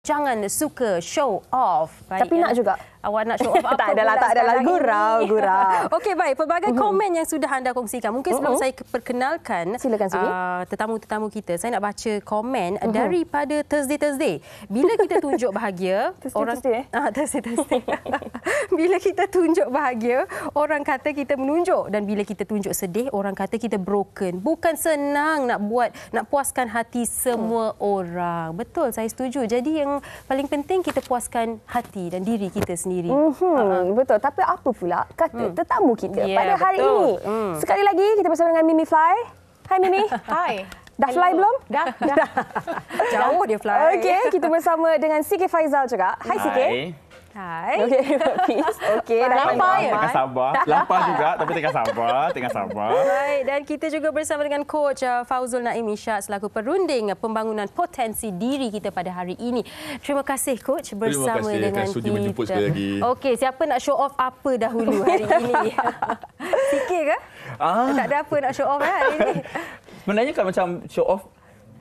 jangan suka show off. Tapi nak juga. Awak nak show off apa? Tak adalah gurau. Okey, baik. Pelbagai komen yang sudah anda kongsikan. Mungkin sebelum saya perkenalkan tetamu-tetamu kita, saya nak baca komen daripada Thursday. Bila kita tunjuk bahagia, Thursday. Bila kita tunjuk bahagia, orang kata kita menunjuk, dan bila kita tunjuk sedih, orang kata kita broken. Bukan senang nak puaskan hati semua orang. Betul, saya setuju. Jadi yang paling penting kita puaskan hati dan diri kita sendiri. Betul. Tapi apa pula kata tetamu kita pada hari ini? Sekali lagi kita bersama dengan Mimi Fly. Hai Mimi. Hai. Dah fly belum? Dah. Jauh dia fly. Okey, kita bersama dengan Sike Faizal juga. Hai Sike. Hai. Okey, dah lapar ya? Tengah sabar. Lapar juga tapi tengah sabar. Baik, dan kita juga bersama dengan Coach Fauzul Naim Ishak selaku perunding pembangunan potensi diri kita pada hari ini. Terima kasih Coach bersama dengan kita. Sudi menjemput sekali lagi. Okey, siapa nak show off apa dahulu hari ini? Sike ke? Tak ada apa nak show off hari ini. Sebenarnya kan macam show off,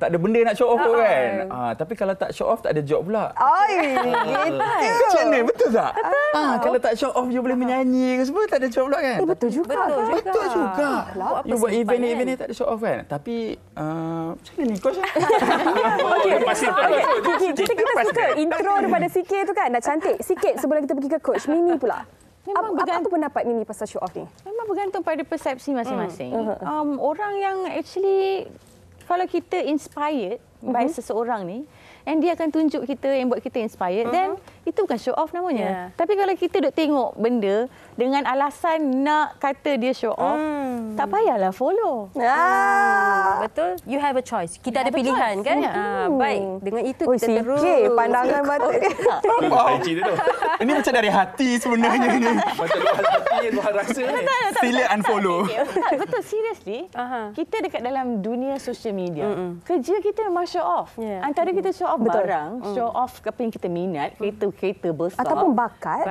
tak ada benda nak show off kan. Tapi kalau tak show off tak ada job pula. Gitu. Macam mana? Betul tak? Kalau tak show off you boleh menyanyi ke semua, tak ada job pula kan. Betul juga. Betul juga. You buat event ni tak ada show off kan. Tapi macam mana ni coach? Kita suka intro daripada Sike tu kan. Dah cantik. Sikit sebelum kita pergi ke coach, Mimi pula. Apa pendapat Mimi pasal show off ni? Memang bergantung pada persepsi masing-masing. Orang yang actually, kalau kita inspired by seseorang ni, and dia akan tunjuk kita yang buat kita inspired, then itu bukan show off namanya. Tapi kalau kita duk tengok benda dengan alasan nak kata dia show off, tak payahlah follow. Betul. You have a choice. Kita ada pilihan kan? Baik. Dengan itu kita terus. Pandangan mata dia. Ini macam dari hati sebenarnya ni. Macam luar hati, luar rasa ni. Sila unfollow. Betul, seriously. Kita dekat dalam dunia social media. Kerja kita memang show off. Antara kita show off barang, show off apa yang kita minat, kereta besar. Ataupun bakat.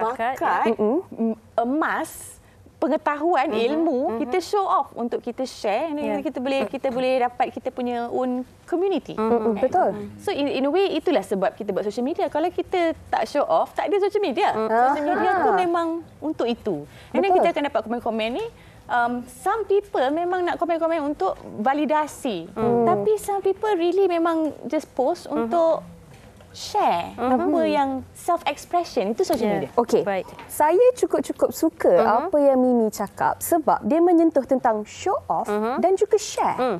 Emas, pengetahuan, ilmu, kita show off untuk kita share. Kita boleh dapat kita punya own community. Betul. So in a way itulah sebab kita buat social media. Kalau kita tak show off, tak ada social media. Social media tu memang untuk itu. And then kita akan dapat komen-komen ni. Some people memang nak komen-komen untuk validasi. Tapi some people really memang just post untuk share apa yang self-expression. Itu social media. Okey. Saya cukup suka apa yang Mimi cakap sebab dia menyentuh tentang show off dan juga share.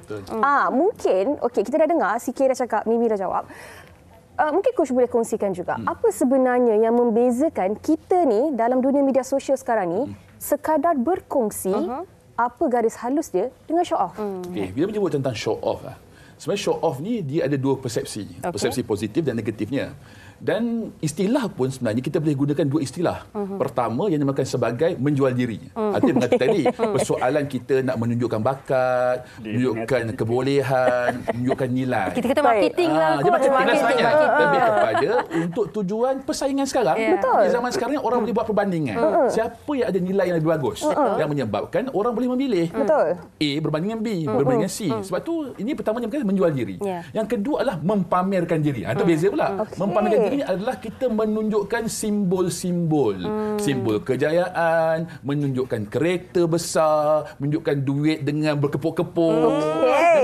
Mungkin kita dah dengar, Sike dah cakap, Mimi dah jawab. Mungkin Coach boleh kongsikan juga apa sebenarnya yang membezakan kita ni dalam dunia media sosial sekarang ni sekadar berkongsi apa garis halus dia dengan show off. Bila menyebut tentang show off, sebenarnya show off ni dia ada dua persepsi. Persepsi positif dan negatifnya. Dan istilah pun sebenarnya kita boleh gunakan dua istilah. Pertama yang dinamakan sebagai menjual diri. Artinya mengatakan tadi persoalan kita nak menunjukkan bakat, menunjukkan kebolehan, menunjukkan nilai. Kita kata marketing lah. Dia marketing lebih kepada untuk tujuan persaingan sekarang. Di zaman sekarang ni orang boleh buat perbandingan. Siapa yang ada nilai yang lebih bagus yang menyebabkan orang boleh memilih. A berbanding dengan B, berbanding dengan C. Sebab tu ini pertamanya menjual diri. Yang kedua adalah mempamerkan diri. Itu beza pula. Mempamerkan ini adalah kita menunjukkan simbol-simbol. Simbol kejayaan, menunjukkan kereta besar, menunjukkan duit dengan berkepuk-kepuk.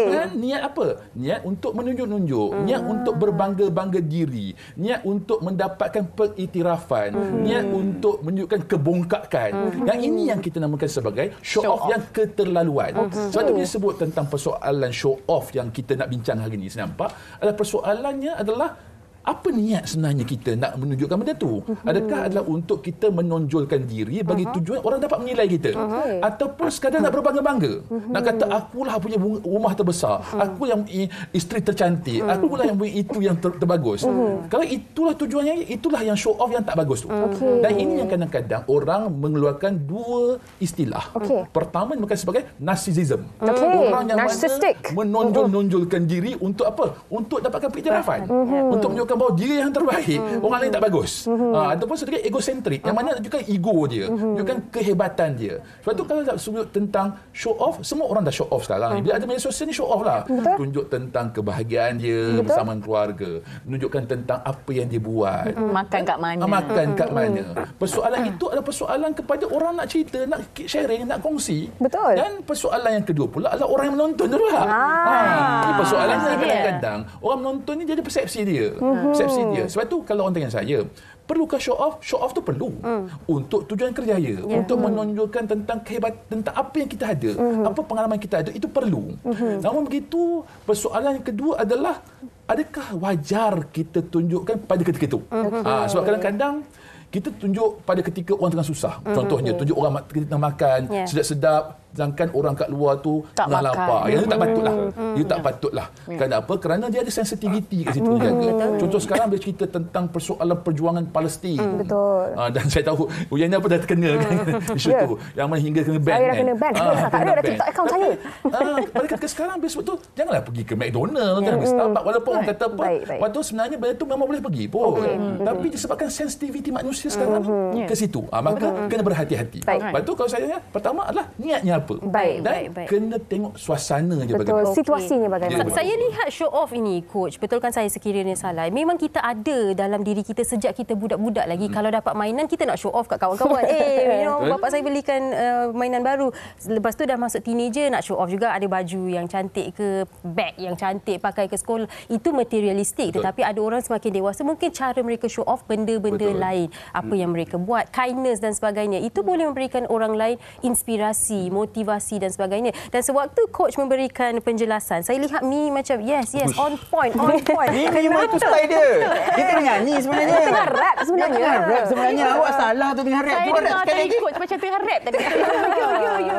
Dengan niat apa? Niat untuk menunjuk-nunjuk. Niat untuk berbangga-bangga diri. Niat untuk mendapatkan pengiktirafan. Niat untuk menunjukkan kebongkakan. Yang ini yang kita namakan sebagai show off yang keterlaluan. Sebab itu bila sebut tentang persoalan show off yang kita nak bincang hari ini, saya nampak adalah persoalannya adalah apa niat sebenarnya kita nak menunjukkan benda tu? Adakah adalah untuk kita menonjolkan diri bagi tujuan orang dapat menilai kita? Ataupun sekadar nak berbangga-bangga? Nak kata akulah punya rumah terbesar, aku yang isteri tercantik, akulah yang punya itu yang terbagus. Kalau itulah tujuannya, itulah yang show off yang tak bagus tu. Dan ini yang kadang-kadang orang mengeluarkan dua istilah. Pertama yang sebagai narcissism. Orang yang mana menonjol-nonjolkan diri untuk apa? Untuk dapatkan pengiktirafan. Untuk menunjukkan menunjukkan bahawa dia yang terbaik, orang lain tak bagus. Ataupun sedikit egosentrik, yang mana tunjukkan ego dia, tunjukkan kehebatan dia. Sebab tu kalau tak sebut tentang show off, semua orang dah show off sekarang. Bila ada media sosial ni show off lah. Tunjuk tentang kebahagiaan dia bersama keluarga, menunjukkan tentang apa yang dia buat. Makan kat mana. Makan kat mana. Persoalan itu adalah persoalan kepada orang nak cerita, nak sharing, nak kongsi. Betul. Dan persoalan yang kedua pula adalah orang yang menonton tu pula. Ini persoalannya kadang-kadang orang menonton ni jadi persepsi dia. Persepsi dia. Sebab tu kalau orang tanya saya, perlukah show off? Show off tu perlu untuk tujuan kerjaya, untuk menunjukkan tentang kehebatan, tentang apa yang kita ada, apa pengalaman kita ada, itu perlu. Namun begitu, persoalan yang kedua adalah adakah wajar kita tunjukkan pada ketika itu? Sebab kadang-kadang kita tunjuk pada ketika orang tengah susah. Contohnya, tunjuk orang tengah makan, sedap-sedap, sedangkan orang kat luar tu tengah lapar. Yang itu tak patutlah. Itu tak patutlah. Kenapa? Kerana dia ada sensitiviti kat situ jaga. Contoh sekarang dia cerita tentang persoalan perjuangan Palestin. Betul. Dan saya tahu Uyana pun dah terkena isu tu. Yang mana hingga kena ban. Saya dah kena ban. Tak ada dah TikTok account saya. Pada ketika sekarang, sebab tu janganlah pergi ke McDonald, jangan pergi Starbucks. Walaupun orang kata apa, waktu sebenarnya benda tu memang boleh pergi pun. Tapi disebabkan sensitiviti manusia sekarang ke situ. Maka kena berhati-hati. Lepas tu kalau saya, pertama adalah niatnya apa. Dan kena tengok suasana je bagaimana. Betul, situasinya bagaimana. Saya lihat show off ini, Coach, betulkan saya sekiranya salah. Memang kita ada dalam diri kita sejak kita budak-budak lagi. Kalau dapat mainan, kita nak show off kat kawan-kawan. Bapak saya belikan mainan baru. Lepas tu dah masuk teenager, nak show off juga. Ada baju yang cantik ke, beg yang cantik pakai ke sekolah. Itu materialistik. Tetapi ada orang semakin dewasa, mungkin cara mereka show off benda-benda lain. Apa yang mereka buat, kindness dan sebagainya. Itu boleh memberikan orang lain inspirasi, motivasi dan sebagainya. Dan sewaktu Coach memberikan penjelasan, saya lihat Mi macam yes, on point. Mi memang itu style dia. Dia tengah nyanyi sebenarnya. Dia tengah rap sebenarnya. Awak salah tu tengah rap. Saya dengar tadi Coach macam tengah rap tadi.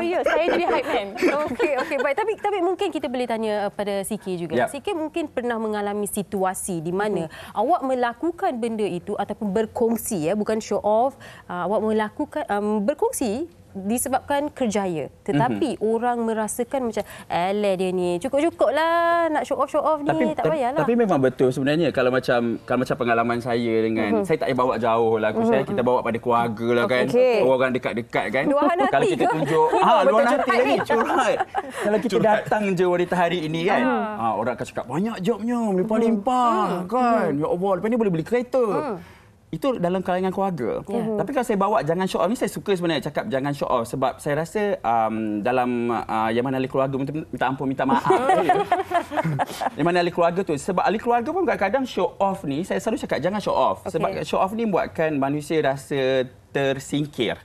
Yo. Saya jadi hype man. Okey, baik. Tapi mungkin kita boleh tanya pada Siki juga. Siki mungkin pernah mengalami situasi di mana awak melakukan benda itu ataupun berkongsi, bukan show off, awak melakukan berkongsi disebabkan kerjaya, tetapi orang merasakan macam dia ni cukup-cukuplah nak show off ni, tak payahlah. Tapi memang betul sebenarnya kalau macam pengalaman saya dengan saya tak payah bawa jauh lah, saya kita bawa pada keluarga lah kan, orang dekat-dekat kan. Kalau kita tunjuk luar hati lagi curhat. Kalau kita datang je wanita hari ini kan, orang akan cakap banyak jobnya, melimpah-limpah kan. Ya Allah, lepas ni boleh beli kereta. Itu dalam kalangan keluarga. Tapi kalau saya bawa jangan show off ni, saya suka sebenarnya cakap jangan show off sebab saya rasa dalam yang mana ahli keluarga, minta ampun, minta maaf. Yang mana ahli keluarga tu, sebab ahli keluarga pun kadang-kadang show off ni, saya selalu cakap jangan show off. Sebab show off ni buatkan manusia rasa tersingkir.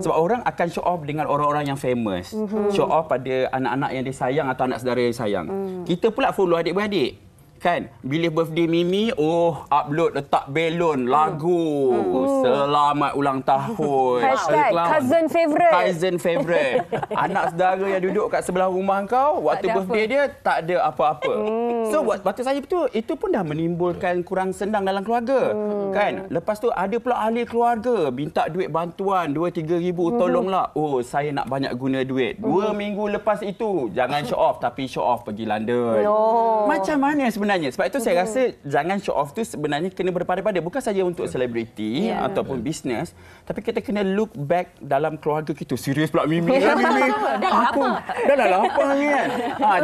Sebab orang akan show off dengan orang-orang yang famous. Show off pada anak-anak yang disayang atau anak saudara yang disayang. Kita pula follow adik-beradik. Kan, bila birthday Mimi, upload letak belon, lagu, selamat ulang tahun. #cousin favorite. Anak saudara yang duduk kat sebelah rumah kau, waktu birthday dia tak ada apa-apa. So, waktu saya itu pun dah menimbulkan kurang senang dalam keluarga. Kan, lepas tu ada pula ahli keluarga, minta duit bantuan, 2-3 ribu, tolonglah. Saya nak banyak guna duit. 2 minggu lepas itu, jangan show off, tapi show off pergi London. Macam mana sebenarnya? Sebab itu saya rasa jangan show off tu sebenarnya kena berpada-pada, bukan saja untuk selebriti ataupun bisnes, tapi kita kena look back dalam keluarga kita. Serius pula Mimi. Aku dah lapar ni kan.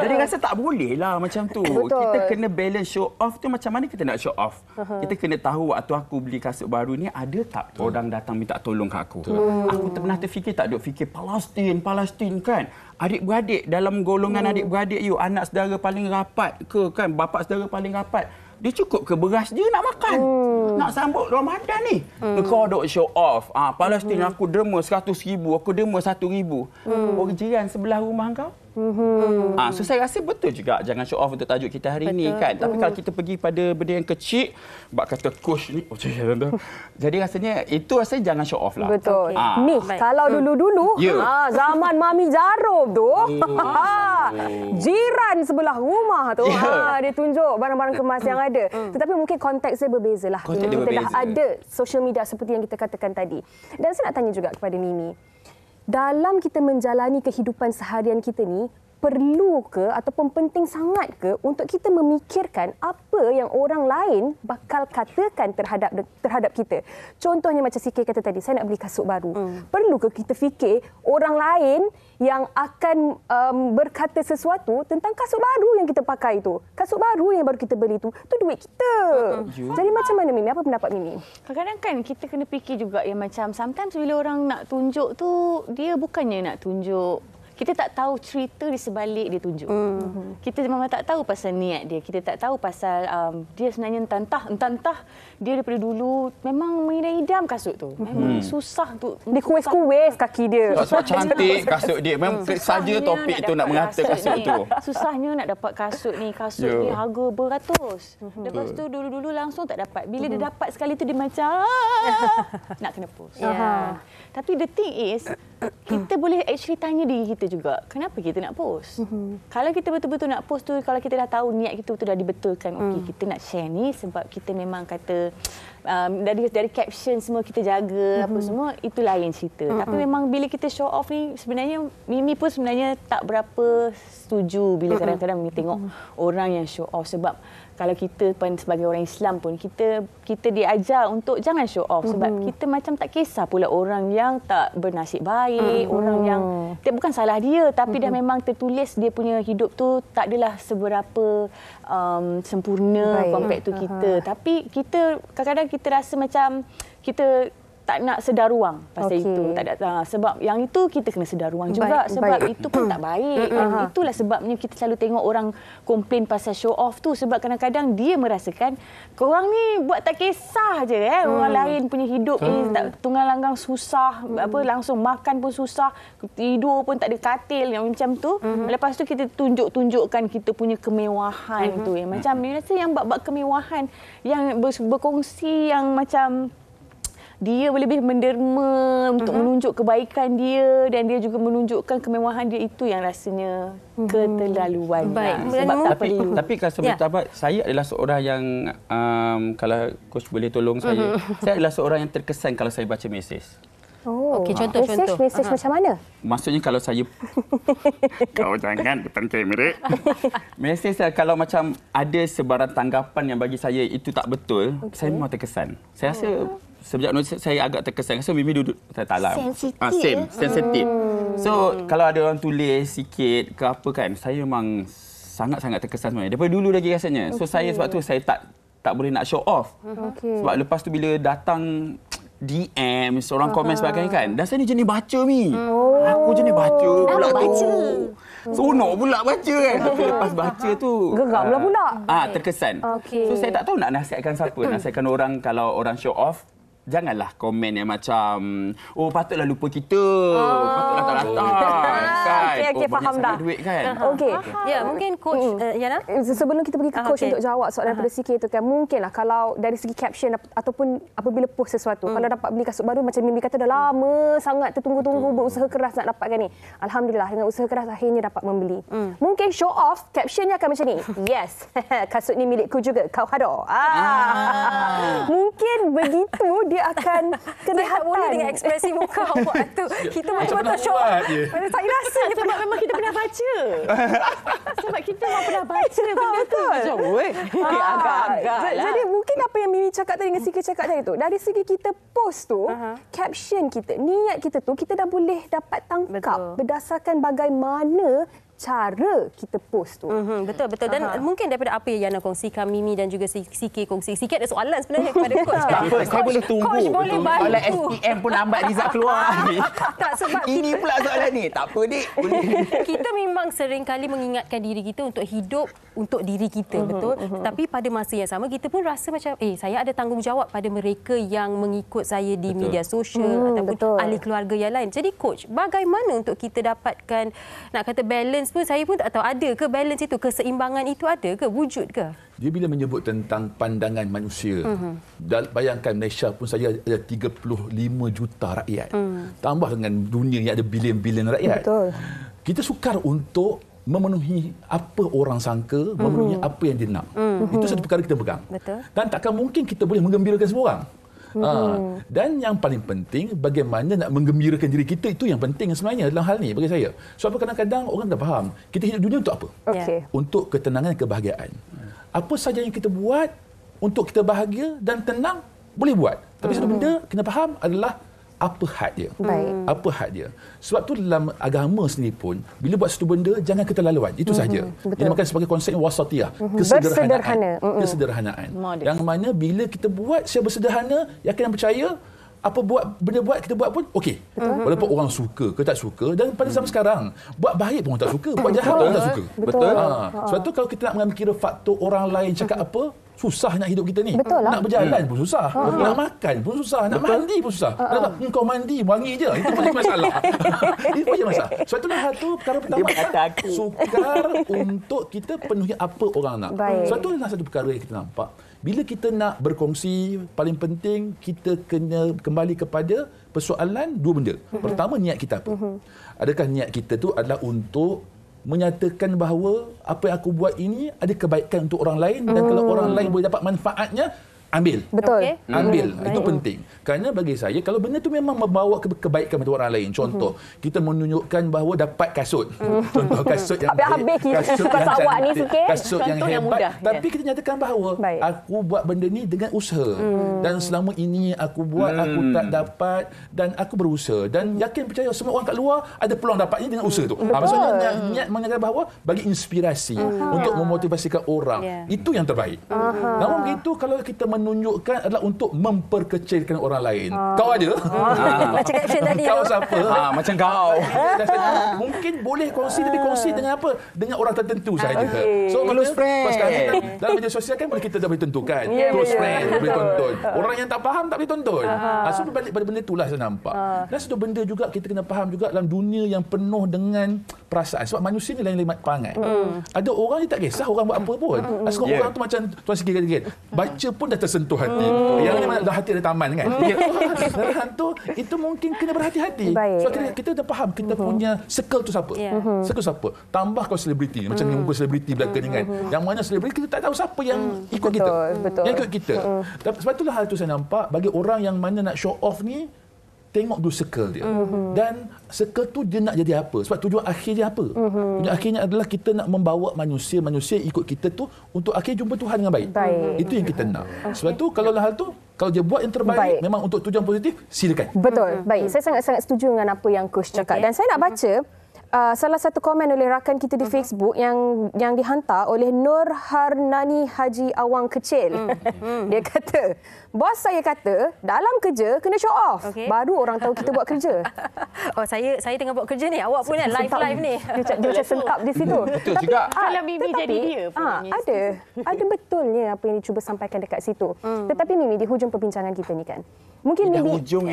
Jadi rasa tak boleh lah macam tu. Kita kena balance. Show off tu macam mana kita nak show off. Kita kena tahu waktu aku beli kasut baru ni ada tak orang datang minta tolong kat aku. Aku pernah terfikir tak duk fikir Palestin kan. Adik-beradik, dalam golongan adik-beradik you, anak saudara paling rapat ke kan, bapa saudara paling rapat, dia cukup ke beras dia nak makan? Nak sambut Ramadan ni. Kau duk show off. Palestin aku derma 100,000, aku derma 1,000. Orang jiran sebelah rumah kau? So saya rasa betul juga jangan show off untuk tajuk kita hari ini kan. Tapi kalau kita pergi pada benda yang kecil, bak kata coach ni, jadi rasanya itu rasanya jangan show off lah. Betul. Ni kalau dulu-dulu zaman Mami Jarum tu, jiran sebelah rumah tu dia tunjuk barang-barang kemas yang ada. Tetapi mungkin konteksnya berbeza lah. Kita dah ada social media seperti yang kita katakan tadi. Dan saya nak tanya juga kepada Mimi, dalam kita menjalani kehidupan seharian kita ni, perlu ke ataupun penting sangat ke untuk kita memikirkan apa yang orang lain bakal katakan terhadap kita. Contohnya macam Sikit kata tadi, saya nak beli kasut baru. Perlu ke kita fikir orang lain yang akan berkata sesuatu tentang kasut baru yang kita pakai tu. Kasut baru yang baru kita beli tu duit kita. Jadi macam mana Mimi? Apa pendapat Mimi? Kadang-kadang kan kita kena fikir juga yang macam sometimes bila orang nak tunjuk tu, dia bukannya nak tunjuk. Kita tak tahu cerita di sebalik dia tunjuk. Kita memang tak tahu pasal niat dia. Kita tak tahu pasal dia sebenarnya entah dia daripada dulu memang mengidam kasut tu. Memang susah tu. Dia kuis-kuis kaki dia. Sebab cantik kasut dia. Memang saja topik tu nak mengata kasut tu. Susahnya nak dapat kasut ni. Kasut ni harga beratus. Lepas tu dulu-dulu langsung tak dapat. Bila dia dapat sekali tu dia macam nak kena post. Tapi the thing is, kita boleh actually tanya diri kita juga, kenapa kita nak post? Kalau kita betul-betul nak post tu, kalau kita dah tahu niat kita betul dah dibetulkan, okey, kita nak share ni sebab kita memang kata dari caption semua kita jaga apa semua, itu lain cerita. Tapi memang bila kita show off ni, sebenarnya Mimi pun sebenarnya tak berapa setuju bila kadang-kadang Mimi tengok orang yang show off, sebab kalau kita pun sebagai orang Islam pun kita diajar untuk jangan show off, sebab kita macam tak kisah pula orang yang tak bernasib baik, orang yang bukan salah dia tapi dah memang tertulis dia punya hidup tu tak adalah seberapa sempurna compared to kita. Tapi kita kadang-kadang kita rasa macam kita tak nak sedar ruang pasal itu. Tak ada, sebab yang itu kita kena sedar ruang juga. Sebab itu pun tak baik. Itulah sebabnya kita selalu tengok orang komplain pasal show off tu. Sebab kadang-kadang dia merasakan korang ni buat tak kisah je. Orang lain punya hidup ni tunggang langgang susah. Langsung makan pun susah. Tidur pun tak ada katil yang macam tu. Lepas tu kita tunjukkan kita punya kemewahan tu. Yang macam ni rasa yang bab-bab kemewahan yang berkongsi yang macam dia lebih menderma untuk menunjuk kebaikan dia dan dia juga menunjukkan kemewahan dia, itu yang rasanya keterlaluan. Sebab tak perlu. Tapi kalau sebab saya adalah seorang yang kalau coach boleh tolong saya adalah seorang yang terkesan kalau saya baca mesej. Okey, contoh. Mesej macam mana? Maksudnya kalau saya kau jangan depan kamera. Mesej saya kalau macam ada sebarang tanggapan yang bagi saya itu tak betul, saya memang terkesan. Saya rasa sejak saya agak terkesan. Rasa Mimi duduk taklah. Sensitif. So kalau ada orang tulis sikit ke apa kan, saya memang sangat-sangat terkesan sebenarnya. Daripada dulu lagi rasanya. So saya sebab tu saya tak boleh nak show off. Sebab lepas tu bila datang DM, seorang komen sebagainya kan. Dan saya ni jenis baca Mi. Aku jenis baca pula tu. Seronok pula baca kan. Tapi lepas baca tu geram pula. Terkesan. So saya tak tahu nak nasihatkan siapa. Nasihatkan orang kalau orang show off, janganlah komen yang macam patutlah lupa kita. Patutlah tak datang. Kan? Okey, faham dah. Duit kan? Okey. Ya, mungkin coach Yana. Sebelum kita pergi ke coach untuk jawab soalan daripada Sikit itu kan, mungkinlah kalau dari segi caption ataupun apabila post sesuatu, kalau dapat beli kasut baru macam Mimi kata dah lama sangat tertunggu-tunggu, berusaha keras nak dapatkan ni. Alhamdulillah dengan usaha keras akhirnya dapat membeli. Mungkin show off captionnya akan macam ni. Yes, kasut ni milikku juga. Kau hado. Mungkin begitu dia akan kelihatan boleh dengan ekspresi muka awak tu. Kita macam-macam show. Saya rasa sebab memang kita pernah baca. Sebab kita memang pernah baca benda tu. Macam agak-agak lah. Jadi mungkin apa yang Mimi cakap tadi dengan Sikit cakap tadi tu, dari segi kita post tu, caption kita, niat kita tu, kita dah boleh dapat tangkap berdasarkan bagaimana cara kita post tu. Betul. Dan mungkin daripada apa yang Yana kongsikan, Mimi dan juga Sikit kongsi. Sikit ada soalan sebenarnya kepada coach. Saya boleh tunggu. Coach boleh bantu. Kalau SPM pun lambat Rizal keluar. Tak, sebab ini pula soalan ni. Tak apa, Dik. Kita memang sering kali mengingatkan diri kita untuk hidup untuk diri kita, betul? Tapi pada masa yang sama, kita pun rasa macam, saya ada tanggungjawab pada mereka yang mengikut saya di media sosial ataupun ahli keluarga yang lain. Jadi coach, bagaimana untuk kita dapatkan, nak kata balance pun, saya pun tak tahu ada ke balance itu, keseimbangan itu ada ke, wujud ke? Dia bila menyebut tentang pandangan manusia, bayangkan Malaysia pun saja ada 35 juta rakyat. Tambah dengan dunia yang ada bilion-bilion rakyat. Betul. Kita sukar untuk memenuhi apa orang sangka, memenuhi apa yang dia nak. Itu satu perkara kita pegang. Betul. Dan takkan mungkin kita boleh menggembirakan semua orang. Dan yang paling penting, bagaimana nak menggembirakan diri kita, itu yang penting sebenarnya dalam hal ni bagi saya. Sebab kadang-kadang orang tak faham, kita hidup dunia untuk apa? Untuk ketenangan dan kebahagiaan. Apa saja yang kita buat untuk kita bahagia dan tenang, boleh buat. Tapi satu benda kena faham adalah apa had dia. Apa had dia. Sebab tu dalam agama sendiri pun, bila buat satu benda, jangan keterlaluan. Itu sahaja. Ini makan sebagai konsep wasatiyah. Kesederhanaan. Yang mana bila kita buat secara bersederhana, yakin dan percaya, apa benda buat kita buat pun okey. Walaupun orang suka ke tak suka, dan pada zaman sekarang buat baik pun orang tak suka, buat jahat pun orang tak suka. Sebab tu kalau kita nak mengambil kira faktor orang lain cakap apa, susah nak hidup kita ni. Nak berjalan pun susah. Nak makan pun susah. Nak mandi pun susah. Kau mandi, wangi je. Itu pun masalah. Itu pun masalah. Sebab itulah hal tu perkara pertama. Sukar untuk kita penuhi apa orang nak. Sebab tu adalah satu perkara yang kita nampak. Bila kita nak berkongsi, paling penting kita kena kembali kepada persoalan dua benda. Pertama, niat kita apa? Adakah niat kita tu adalah untuk menyatakan bahawa apa yang aku buat ini ada kebaikan untuk orang lain, dan kalau orang lain boleh dapat manfaatnya, ambil. Ambil. Itu penting. Kerana bagi saya, kalau benda tu memang membawa kebaikan kepada orang lain. Contoh, kita menunjukkan bahawa dapat kasut. Contoh, kasut yang baik. Kasut yang cantik. Kasut yang hebat. Tapi kita nyatakan bahawa aku buat benda ni dengan usaha. Dan selama ini aku buat, aku tak dapat, dan aku berusaha. Dan yakin percaya semua orang kat luar ada peluang dapatnya dengan usaha tu. Maksudnya niat menyatakan bahawa bagi inspirasi untuk memotivasikan orang. Itu yang terbaik. Namun begitu, kalau kita menunjukkan adalah untuk memperkecilkan orang lain. Kau ada? Macam caption tadi. Kau siapa? Macam kau. Mungkin boleh kongsi, tapi kongsi dengan apa? Dengan orang tertentu sahaja. So, close friend. Dalam media sosial kan kita dah boleh tentukan. Close friend boleh tonton. Orang yang tak faham tak boleh tonton. So, berbalik pada benda itulah saya nampak. Dan satu benda juga kita kena faham juga dalam dunia yang penuh dengan perasaan. Sebab manusia ni lain-lain perangai. Ada orang yang tak kisah orang buat apa pun. Asal orang tu macam Tuan Sigi kata, baca pun dah tersentuh hati. Yang ni dah hati ada taman kan. Dan tu itu mungkin kena berhati-hati. Sebab kita dah faham kita punya circle tu siapa. Circle siapa. Tambah kau selebriti. Macam yang muka selebriti belakang ni kan. Yang mana selebriti kita tak tahu siapa yang ikut kita. Yang ikut kita. Sebab itulah hal tu saya nampak bagi orang yang mana nak show off ni, tengok dulu circle dia. Dan circle tu dia nak jadi apa? Sebab tujuan akhirnya apa? Tujuan akhirnya adalah kita nak membawa manusia ikut kita tu untuk akhir jumpa Tuhan dengan baik. Itu yang kita nak. Sebab tu kalau hal tu, kalau dia buat yang terbaik, memang untuk tujuan positif, silakan. Betul. Baik. Saya sangat-sangat setuju dengan apa yang Coach cakap. Dan saya nak baca salah satu komen oleh rakan kita di Facebook yang dihantar oleh Nur Harnani Haji Awang Kecil. Dia kata, bos saya kata dalam kerja kena show off. Baru orang tahu kita buat kerja. Oh, saya tengah buat kerja ni. Awak pun kan live ni. Dia macam sentap di situ. Betul juga. Kalau Mimi jadi dia. Ada betulnya apa yang dicuba sampaikan dekat situ. Tetapi Mimi, di hujung perbincangan kita ni kan, mungkin Mimi hujung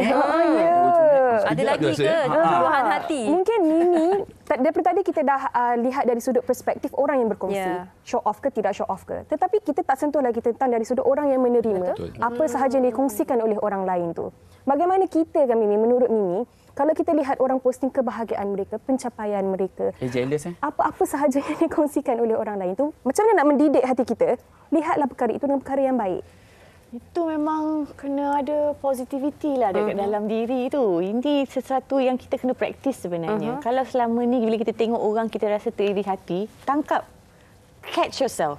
ada lagi ke luahan hati? Mungkin Mimi, daripada tadi kita dah lihat dari sudut perspektif orang yang berkongsi, show off ke tidak show off ke. Tetapi kita tak sentuh lagi tentang dari sudut orang yang menerima apa sahaja yang dikongsikan oleh orang lain tu. Bagaimana kita kan Mimi, menurut Mimi, kalau kita lihat orang posting kebahagiaan mereka, pencapaian mereka, apa-apa sahaja yang dikongsikan oleh orang lain tu, macam mana nak mendidik hati kita? Lihatlah perkara itu dengan perkara yang baik. Itu memang kena ada positivity lah dekat dalam diri tu. Ini sesuatu yang kita kena praktis sebenarnya. Kalau selama ni bila kita tengok orang kita rasa teriri hati, tangkap. Catch yourself.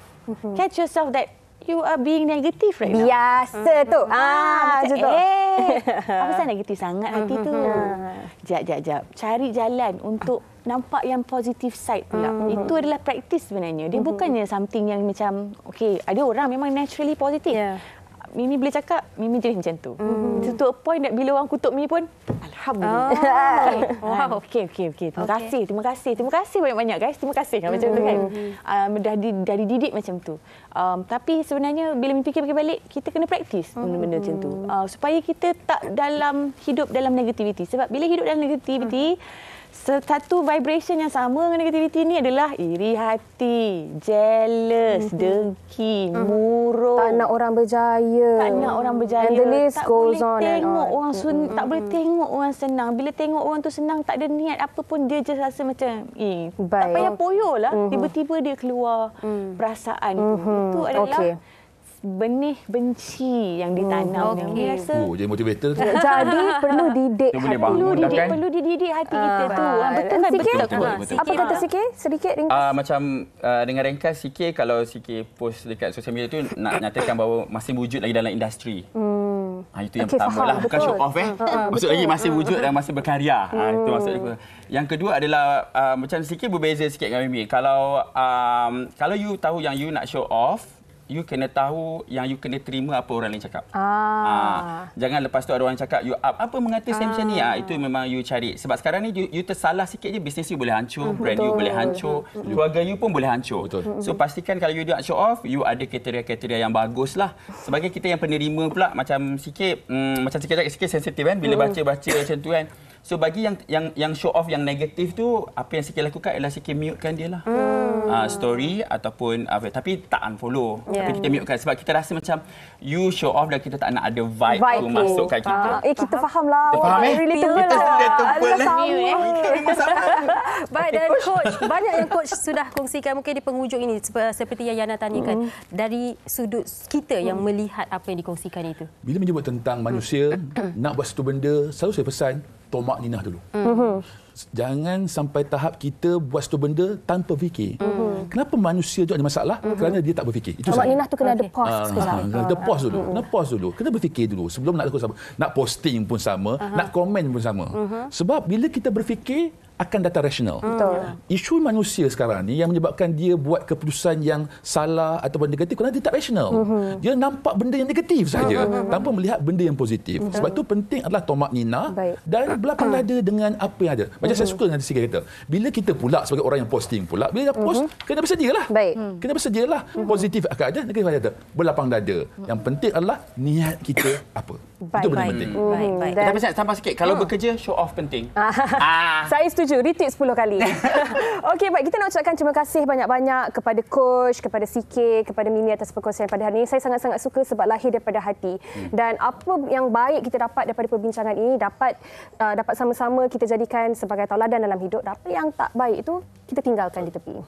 Catch yourself that you are being negative right now. Biasa tu. Macam tu. Apa pasal negatif sangat hati tu? Jap. Cari jalan untuk nampak yang positive side pula. Itu adalah praktis sebenarnya. Dia bukannya something yang macam, okay, ada orang memang naturally positive. Mimi boleh cakap, Mimi jenis macam tu. To a point that bila orang kutuk Mimi pun, Alhamdulillah. Wow. Okay. Terima kasih banyak-banyak guys. Terima kasih. Macam tu kan. Dah dididik macam tu. Tapi sebenarnya bila Mimi fikir balik, kita kena praktis benda-benda macam tu. Supaya kita tak hidup dalam negativity. Sebab bila hidup dalam negativity, satu vibration yang sama dengan negativity ni adalah iri hati, jealous, dengki, murung. Tak nak orang berjaya. And the list goes on and on. Tak boleh tengok orang senang. Bila tengok orang tu senang, tak ada niat apa pun, dia just rasa macam, tak payah poyo lah. Tiba-tiba dia keluar perasaan. Itu adalah benih benci yang ditanam. Okey. Jadi motivator. Jadi perlu didik Dia boleh hati. bangun dah kan. Perlu dididik hati kita tu. Betul kan? Sikit? Betul. Apa kata sikit? Sedikit ringkas. Macam dengan ringkas sikit, kalau sikit post dekat sosial media tu nak nyatakan bahawa masih wujud lagi dalam industri. Itu yang pertama lah. Bukan show off maksud lagi masih wujud dan masih berkarya. Itu maksud aku. Yang kedua adalah macam sikit berbeza sikit dengan Mimi. Kalau you tahu yang you nak show off, you kena tahu yang you kena terima apa orang lain cakap. Jangan lepas tu ada orang cakap you up, apa mengata saya macam ni. Itu memang you cari. Sebab sekarang ni you tersalah sikit je, bisnes you boleh hancur, brand you boleh hancur, keluarga you pun boleh hancur. So pastikan kalau you nak show off, you ada kriteria-kriteria yang bagus lah. Sebagai kita yang penerima pula, macam sikit sensitif kan bila baca-baca macam tu kan. So bagi yang show off yang negatif tu, apa yang sikit lakukan adalah sikit mutekan dia lah. Story ataupun tapi tak unfollow. Tapi kita mutekan sebab kita rasa macam you show off dan kita tak nak ada vibe tu masuk kat kita. Kita faham lah. Kita faham Relatable lah. Baik, dan coach, banyak yang coach sudah kongsikan mungkin di penghujung ini seperti yang Yana tanyakan dari sudut kita yang melihat apa yang dikongsikan itu. Bila menyebut tentang manusia nak buat satu benda, selalu saya pesan tomak ninah dulu. Jangan sampai tahap kita buat satu benda tanpa fikir. Kenapa manusia tu ada masalah? Kerana dia tak berfikir. Itu tomak ninah tu kena ada pause sekejap. Kena pause dulu. Kena pause dulu. Kena berfikir dulu sebelum nak lakukan sama. Nak posting pun sama, nak komen pun sama. Sebab bila kita berfikir akan datang rasional. Isu manusia sekarang ni yang menyebabkan dia buat keputusan yang salah ataupun negatif kerana dia tak rasional. Dia nampak benda yang negatif saja tanpa melihat benda yang positif. Sebab itu penting adalah tomak ninah dan belakang dada dengan apa yang ada. Macam saya suka dengan sikit kata, bila kita pula sebagai orang yang posting pula, bila post kena bersedialah. Kena bersedialah. Positif akan ada, negatif akan ada. Berlapang dada. Yang penting adalah niat kita apa. Itu benda penting. Baik. Tapi saya tambah sikit, kalau bekerja show off penting. Saya setuju. Retweet 10 kali. Okey, baik. Kita nak ucapkan terima kasih banyak-banyak kepada coach, kepada Sikit, kepada Mimi atas perkongsian pada hari ini. Saya sangat-sangat suka sebab lahir daripada hati. Dan apa yang baik kita dapat daripada perbincangan ini dapat sama-sama kita jadikan sebagai tauladan dalam hidup. Apa yang tak baik itu kita tinggalkan di tepi.